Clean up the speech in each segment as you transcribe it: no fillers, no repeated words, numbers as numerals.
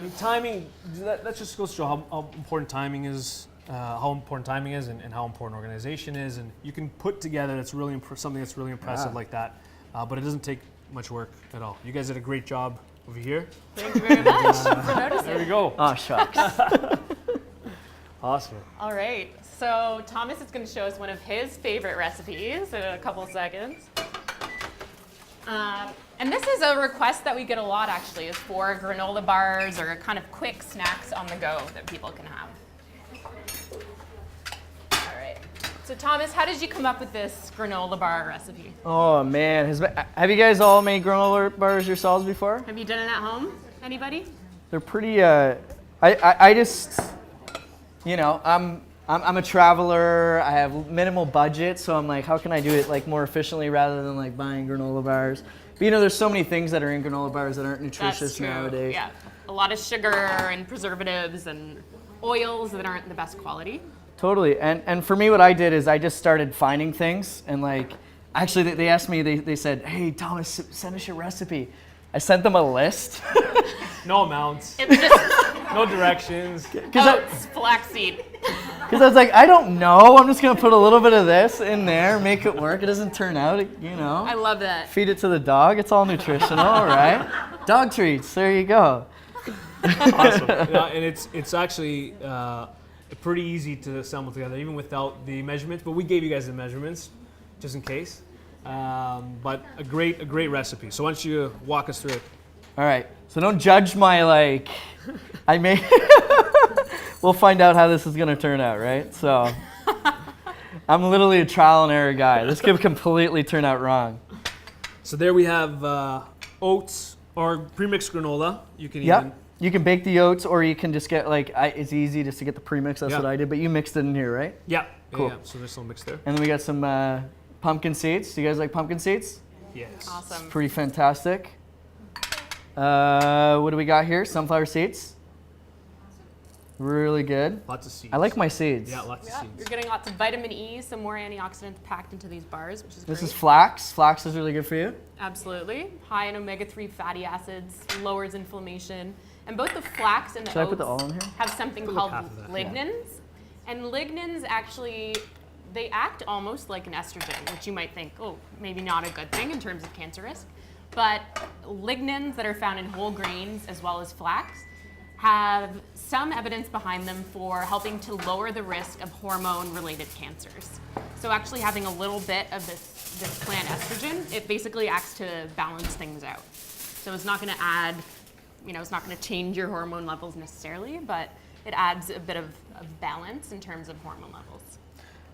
mean, timing, that just goes to show how important timing is, and how important organization is. And you can put together something that's really impressive like that, but it doesn't take much work at all. You guys did a great job over here. Thank you very much for noticing. There we go. Oh, shucks. Awesome. All right, so Thomas is going to show us one of his favorite recipes in a couple seconds. And this is a request that we get a lot, actually, is for granola bars or kind of quick snacks on the go that people can have. All right. So Thomas, how did you come up with this granola bar recipe? Oh, man. Have you guys all made granola bars yourselves before? Have you done it at home? Anybody? They're pretty, I just, you know, I'm a traveler. I have minimal budget, so I'm like, how can I do it like more efficiently rather than like buying granola bars? But you know, there's so many things that are in granola bars that aren't nutritious That's true. nowadays. Yeah, a lot of sugar and preservatives and oils that aren't the best quality. Totally. And for me, what I did is I just started finding things, and like, actually they asked me, they said, hey, Thomas, send us your recipe. I sent them a list. No amounts. It was just No directions. oats, flaxseed. Because I was like, I don't know. I'm just going to put a little bit of this in there, make it work. It doesn't turn out, you know. I love that. Feed it to the dog. It's all nutritional, right? Dog treats. There you go. Awesome. Yeah, and it's actually pretty easy to assemble together, even without the measurements. But we gave you guys the measurements, just in case. But a great recipe. So why don't you walk us through it? All right. So don't judge my we'll find out how this is going to turn out, right? So I'm literally a trial and error guy. This could completely turn out wrong. So there we have oats or premixed granola. You can Yep. even You can bake the oats, or you can just get it's easy just to get the premix. That's what I did. But you mixed it in here, right? yeah. Cool. Yeah. So there's some mix there. And then we got some pumpkin seeds. Do you guys like pumpkin seeds? Yes. Awesome. Pretty fantastic. What do we got here? Sunflower seeds. Really good. Lots of seeds. I like my seeds. Yeah, lots of Yeah, seeds. you're getting lots of vitamin E, some more antioxidants packed into these bars, which is great. This is flax. Flax is really good for you. Absolutely. High in omega-3 fatty acids, lowers inflammation. And both the flax and the Should I oats put the all in here? have something Put called half of that. lignans. And lignans actually, they act almost like an estrogen, which you might think, oh, maybe not a good thing in terms of cancer risk. But lignans that are found in whole grains as well as flax have some evidence behind them for helping to lower the risk of hormone-related cancers. So actually having a little bit of this plant estrogen, it basically acts to balance things out. So it's not going to add, it's not going to change your hormone levels necessarily, but it adds a bit of balance in terms of hormone levels.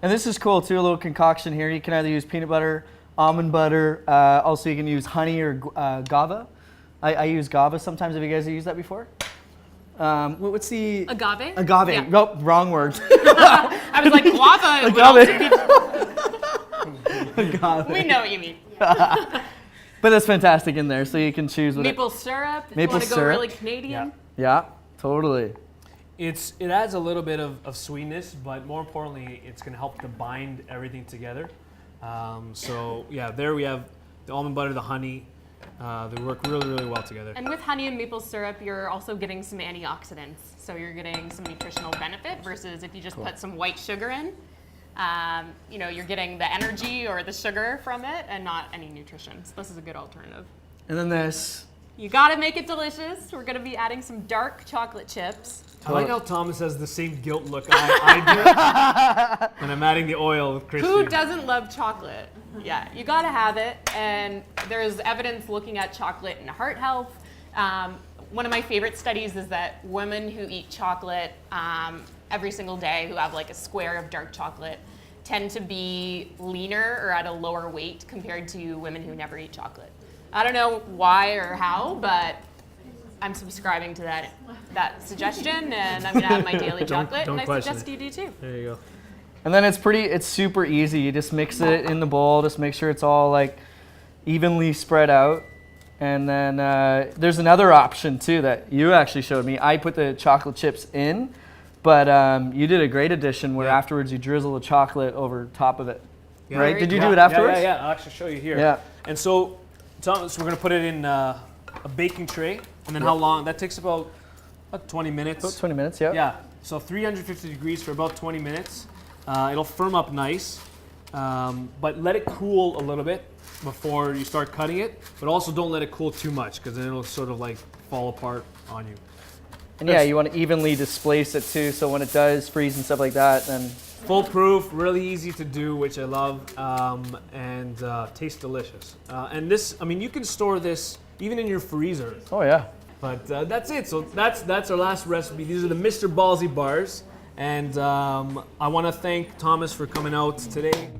And this is cool too, a little concoction here. You can either use peanut butter, almond butter. Also, you can use honey or guava. I use guava sometimes. Have you guys used that before? What's the... Agave? Agave. Yeah. Oh, wrong word. I was like, guava. Agave. We know what you mean. But that's fantastic in there, so you can choose what Maple syrup, if Maple you want to go syrup. really Canadian. Yeah, totally. It adds a little bit of sweetness, but more importantly, it's going to help to bind everything together. So yeah, there we have the almond butter, the honey. They work really, really well together. And with honey and maple syrup, you're also getting some antioxidants. So you're getting some nutritional benefit versus if you just put some white sugar in. You're getting the energy or the sugar from it and not any nutrition. So this is a good alternative. And then this. You gotta make it delicious. We're gonna be adding some dark chocolate chips. I like how Thomas has the same guilt look I do when I'm adding the oil with Christy. Who doesn't love chocolate? Yeah, you gotta have it. And there's evidence looking at chocolate and heart health. One of my favorite studies is that women who eat chocolate every single day, who have like a square of dark chocolate, tend to be leaner or at a lower weight compared to women who never eat chocolate. I don't know why or how, but I'm subscribing to that suggestion, and I'm gonna have my daily chocolate, don't and I question suggest you do too. There you go. And then it's super easy. You just mix it in the bowl. Just make sure it's all like evenly spread out. And then there's another option too that you actually showed me. I put the chocolate chips in, but you did a great addition where afterwards you drizzle the chocolate over top of it. Yeah. Right? Did you do it afterwards? Yeah. I'll actually show you here. Yeah. And so, Thomas, we're gonna put it in a baking tray, and then how long? That takes about about 20 minutes. About 20 minutes, yeah. Yeah, so 350 degrees for about 20 minutes. It'll firm up nice, but let it cool a little bit before you start cutting it. But also don't let it cool too much because then it'll sort of like fall apart on you. And yeah, you want to evenly displace it too, so when it does freeze and stuff like that, then... Foolproof, really easy to do, which I love, and tastes delicious. And this, I mean, you can store this even in your freezer. Oh yeah. But that's it. So that's our last recipe. These are the Mr. Ballsy bars, and I want to thank Thomas for coming out today.